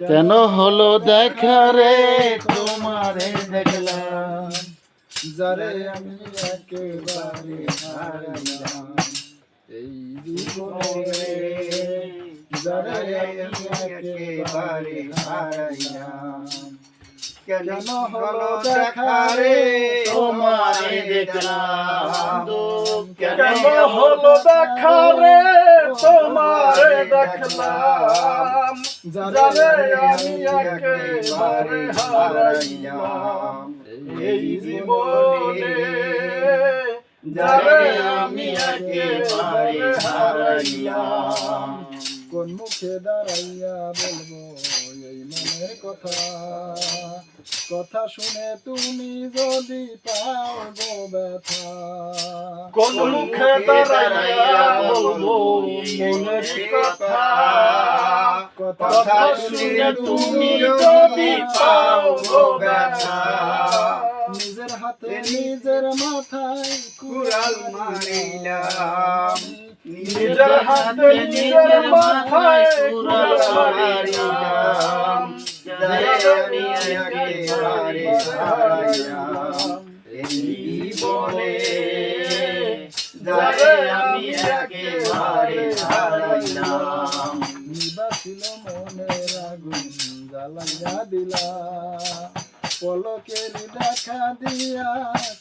কেন হলো দেখা রে তোমারে দেখলাম, যারে আমি একেবারে হারাইলাম এই জীবনে, যারে আমি একেবারে হারাইলাম। কেন হলো দেখা রে তোমারে দেখলাম, কেন হলো দেখা রে তোমারে দেখলাম, যারে আমি একেবারে হারাইলাম এই জীবনে, যারে আমি একেবারে হারাইলাম। কোন মুখে দাঁড়াইয়া বলবো এই মনের কথা, কথা শুনে তুমি যদি পাও গো ব্যথা। কোন মুখে দাঁড়াইয়া বলবো মনের কথা, কথা শুনে তুমি যদি পাও গো ব্যথা। নিজের হাতে নিজের মাথায় কুড়াল মারিলাম, নিজের হাতে নিজের মাথায় কুড়াল মারিলাম, যারে আমি একেবারে হারাইলাম এই জীবনে, যারে আমি একেবারে হারাইলাম। নিবাসিল মনের আগুন জ্বালাইয়া দিলা, পলকের দেখা দিয়া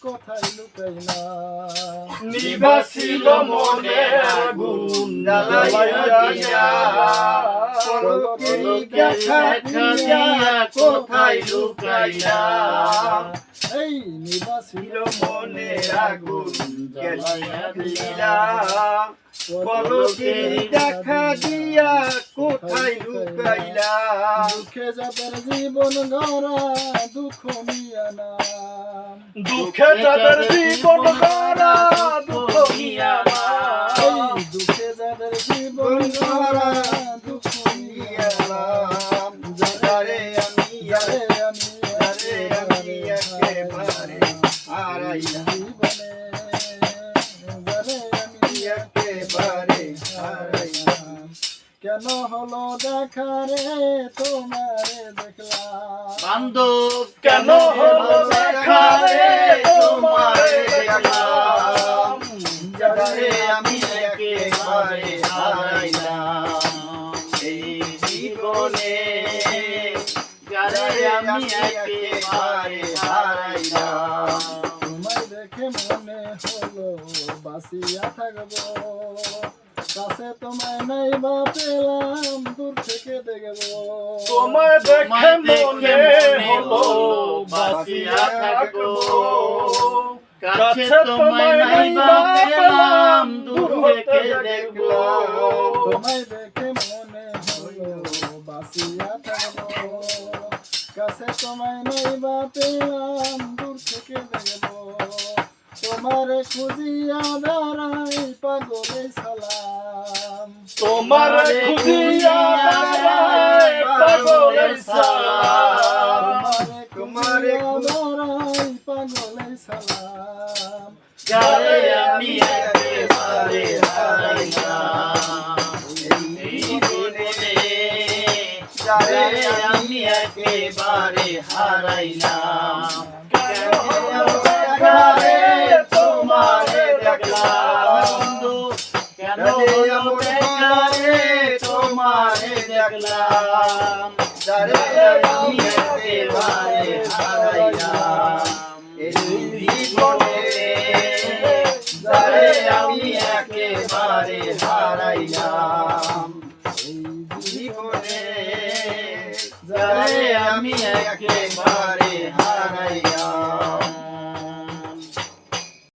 কোথায় লুকাইলা। নিবাসিল মনে আগুন জ্বালাইয়া দিয়া, পলকের দেখা দিয়া কোথায় লুকাইলা। এই নিবাসিল মনে আগুন জ্বালাইয়া দিয়া, পলকের দেখা দিয়া কোথায় লুকাইলা। দুঃখে যাদের জীবন গড়া দুঃখ নিয়া না, দুঃখে যাদের জীবন গড়া দুঃখ নিয়া না, দুঃখে যাদের জীবন গড়া দুঃখ নিয়া না। যারে আমি আমি একেবারে হারাইলাম জীবনে, যারে আমি একেবারে হারাইলাম। কেন হলো দেখা রে তোমারে দেখলাম, বান্ধব কেন হলো দেখা রে তোমারে দেখলাম, যারে আমি একেবারে হারাইলাম এই জীবনে, যারে আমি একেবারে হারাইলাম। তোমায় দেখে মনে হলো বাঁচিয়া থাকবো, কাছে তোমায় নাই বা পেলাম দূর থেকে দেখবো। তোমায় দেখে মনে হলো বাঁচিয়া থাকবো, কাছে তোমায় নাই বা পেলাম দূর থেকে দেখবো। তোমায় দেখে মনে হলো বাঁচিয়া থাকবো, কাছে তোমায় নাই বা পেলাম দূর থেকে দেখবো। তোমারে খুঁজিয়া বেড়াই পাগলে সালাম, তোমারে খুঁজিয়া বেড়াই পাগলে সালাম, তোমারে বেড়াই পাগলে সালাম। যারে আমি একেবারে হারাইলাম এই জীবনে, যারে আমি একেবারে হারাইলাম। কেন হলো দেখা রে তোমারে দেখলাম, কেন হলো দেখা রে তোমারে দেখলাম, যারে আমি একেবারে হারাইলাম এই জীবনে, যারে আমি একেবারে হারাইলাম এই জীবনে, যারে আমি একেবারে হারাইলাম।